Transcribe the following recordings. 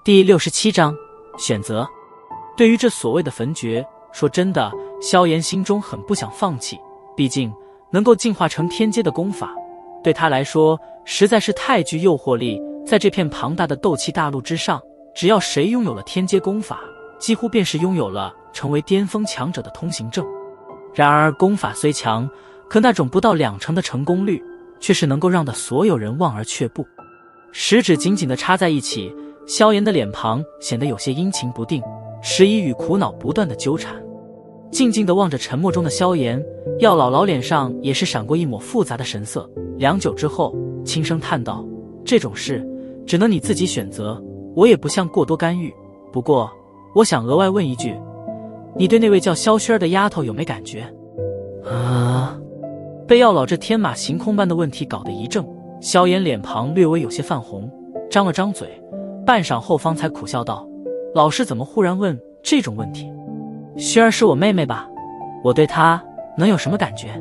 第67章选择。对于这所谓的焚诀，说真的，萧炎心中很不想放弃，毕竟能够进化成天阶的功法，对他来说实在是太具诱惑力。在这片庞大的斗气大陆之上，只要谁拥有了天阶功法，几乎便是拥有了成为巅峰强者的通行证。然而功法虽强，可那种不到2成的成功率，却是能够让的所有人望而却步。食指紧紧地插在一起，萧炎的脸庞显得有些阴晴不定，时已与苦恼不断的纠缠。静静地望着沉默中的萧炎，药老脸上也是闪过一抹复杂的神色。良久之后，轻声叹道：“这种事只能你自己选择，我也不想过多干预。不过，我想额外问一句，你对那位叫萧薰儿的丫头有没感觉？”被药老这天马行空般的问题搞得一怔，萧炎脸庞略微有些泛红，张了张嘴，半晌后方才苦笑道：“老师怎么忽然问这种问题？薰儿是我妹妹吧？我对她能有什么感觉？”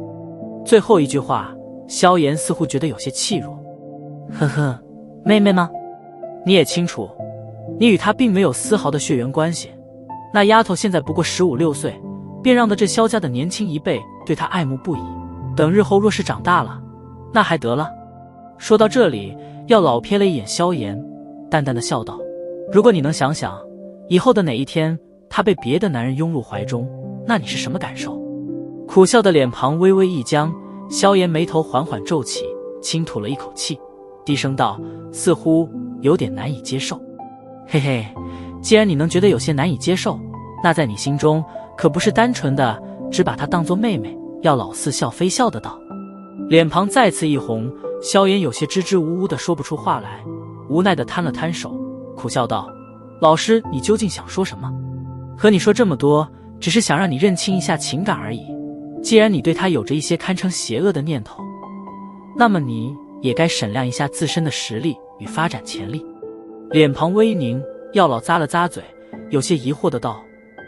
最后一句话，萧炎似乎觉得有些气弱。呵呵，妹妹吗？你也清楚，你与她并没有丝毫的血缘关系。那丫头现在不过15、16岁，便让得这萧家的年轻一辈对她爱慕不已。等日后若是长大了，那还得了。说到这里，药老瞥了一眼萧炎，淡淡的笑道：“如果你能想想，以后的哪一天她被别的男人拥入怀中，那你是什么感受？”苦笑的脸庞微微一僵，萧炎眉头缓缓皱起，轻吐了一口气，低声道：“似乎有点难以接受。”嘿嘿，既然你能觉得有些难以接受，那在你心中可不是单纯的只把她当作妹妹。药老似笑非笑的道。脸庞再次一红，萧炎有些支支吾吾的说不出话来，无奈的摊了摊手，苦笑道：“老师，你究竟想说什么？和你说这么多，只是想让你认清一下情感而已。既然你对他有着一些堪称邪恶的念头，那么你也该审量一下自身的实力与发展潜力。”脸庞微凝，药老咂了咂嘴，有些疑惑的道：“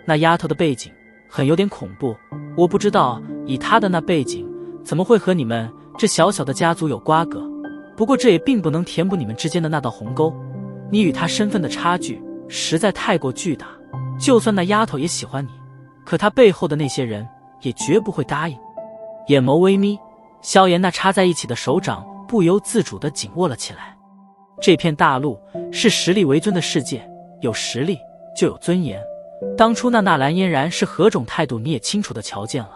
那丫头的背景很有点恐怖，我不知道以她的那背景怎么会和你们这小小的家族有瓜葛，不过这也并不能填补你们之间的那道鸿沟。你与她身份的差距实在太过巨大，就算那丫头也喜欢你，可她背后的那些人也绝不会答应。”眼眸微眯，萧炎那插在一起的手掌不由自主地紧握了起来。这片大陆是实力为尊的世界，有实力就有尊严。当初那蓝嫣然是何种态度你也清楚地瞧见了，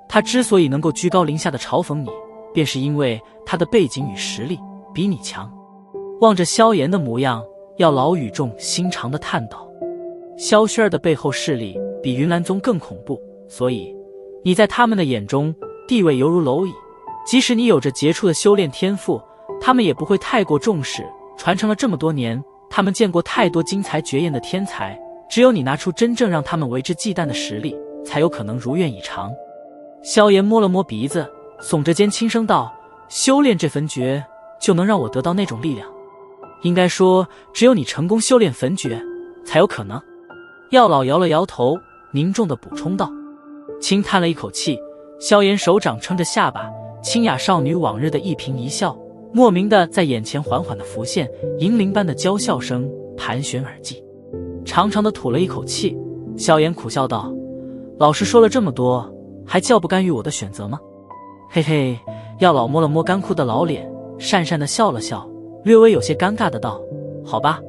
他之所以能够居高临下的嘲讽你，便是因为他的背景与实力比你强。望着萧炎的模样，药老语重心长地叹道：“萧薰儿的背后势力比云岚宗更恐怖，所以你在他们的眼中地位犹如蝼蚁，即使你有着杰出的修炼天赋，他们也不会太过重视。传承了这么多年，他们见过太多惊才绝艳的天才，只有你拿出真正让他们为之忌惮的实力，才有可能如愿以偿。”萧炎摸了摸鼻子，耸着肩轻声道：“修炼这焚诀就能让我得到那种力量？应该说只有你成功修炼焚诀才有可能。”药老摇了摇头，凝重地补充道。轻叹了一口气，萧炎手掌撑着下巴，清雅少女往日的一颦一笑莫名的在眼前缓缓的浮现，银铃般的娇笑声盘旋耳际。长长的吐了一口气，萧炎苦笑道：“老师说了这么多，还叫不干预我的选择吗？”嘿嘿，药老摸了摸干枯的老脸，讪讪的笑了笑，略微有些尴尬的道：“好吧，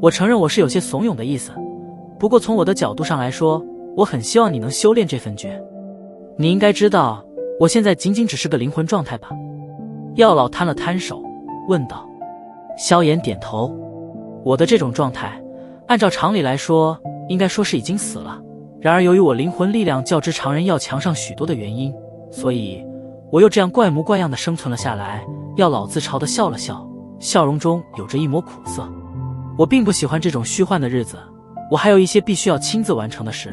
我承认我是有些怂恿的意思，不过从我的角度上来说，我很希望你能修炼这份诀。你应该知道，我现在仅仅只是个灵魂状态吧？”药老摊了摊手，问道。萧炎点头：“我的这种状态，按照常理来说，应该说是已经死了。然而由于我灵魂力量较之常人要强上许多的原因，所以我又这样怪模怪样的生存了下来。”药老自嘲地笑了笑，笑容中有着一抹苦涩。“我并不喜欢这种虚幻的日子，我还有一些必须要亲自完成的事，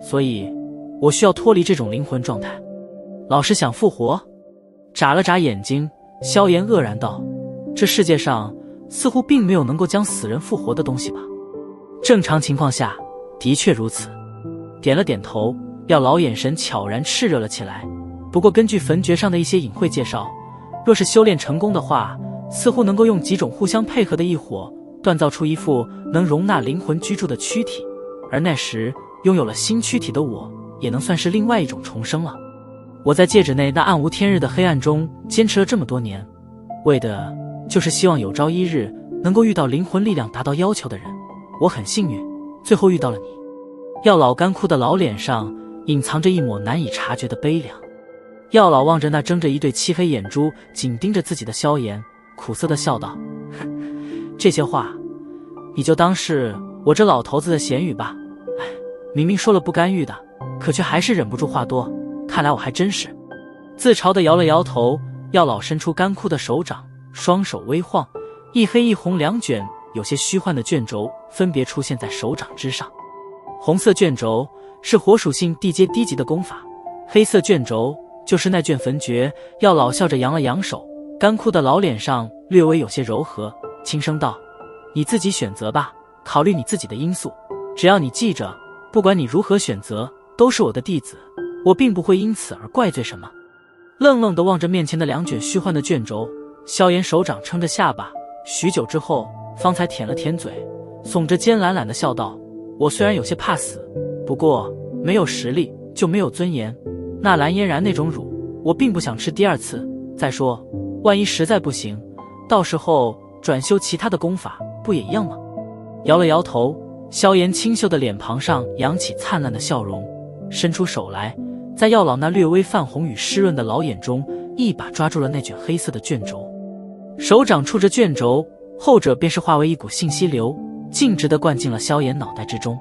所以我需要脱离这种灵魂状态。”老师想复活？眨了眨眼睛，萧炎愕然道：“这世界上似乎并没有能够将死人复活的东西吧？”正常情况下的确如此。点了点头，药老眼神悄然炽热了起来。不过根据焚诀上的一些隐晦介绍，若是修炼成功的话，似乎能够用几种互相配合的异火锻造出一副能容纳灵魂居住的躯体，而那时拥有了新躯体的我，也能算是另外一种重生了。我在戒指内那暗无天日的黑暗中坚持了这么多年，为的就是希望有朝一日能够遇到灵魂力量达到要求的人。我很幸运，最后遇到了你。药老干枯的老脸上隐藏着一抹难以察觉的悲凉。药老望着那睁着一对漆黑眼珠紧盯着自己的萧炎，苦涩地笑道：这些话你就当是我这老头子的闲语吧。哎，明明说了不干预的，可却还是忍不住话多，看来我还真是。自嘲地摇了摇头，药老伸出干枯的手掌，双手微晃，一黑一红两卷有些虚幻的卷轴分别出现在手掌之上。红色卷轴是火属性地阶低级的功法，黑色卷轴就是那卷焚诀。药老笑着扬了扬手，干枯的老脸上略微有些柔和，轻声道：你自己选择吧，考虑你自己的因素，只要你记着，不管你如何选择，都是我的弟子，我并不会因此而怪罪什么。愣愣地望着面前的两卷虚幻的卷轴，萧炎手掌撑着下巴，许久之后方才舔了舔嘴，耸着肩懒懒地笑道：我虽然有些怕死，不过没有实力就没有尊严，那蓝嫣然那种乳我并不想吃第二次。再说万一实在不行，到时候转修其他的功法不也一样吗？摇了摇头，萧炎清秀的脸庞上扬起灿烂的笑容，伸出手来，在药老那略微泛红与湿润的老眼中一把抓住了那卷黑色的卷轴，手掌触着卷轴，后者便是化为一股信息流，径直地灌进了萧炎脑袋之中。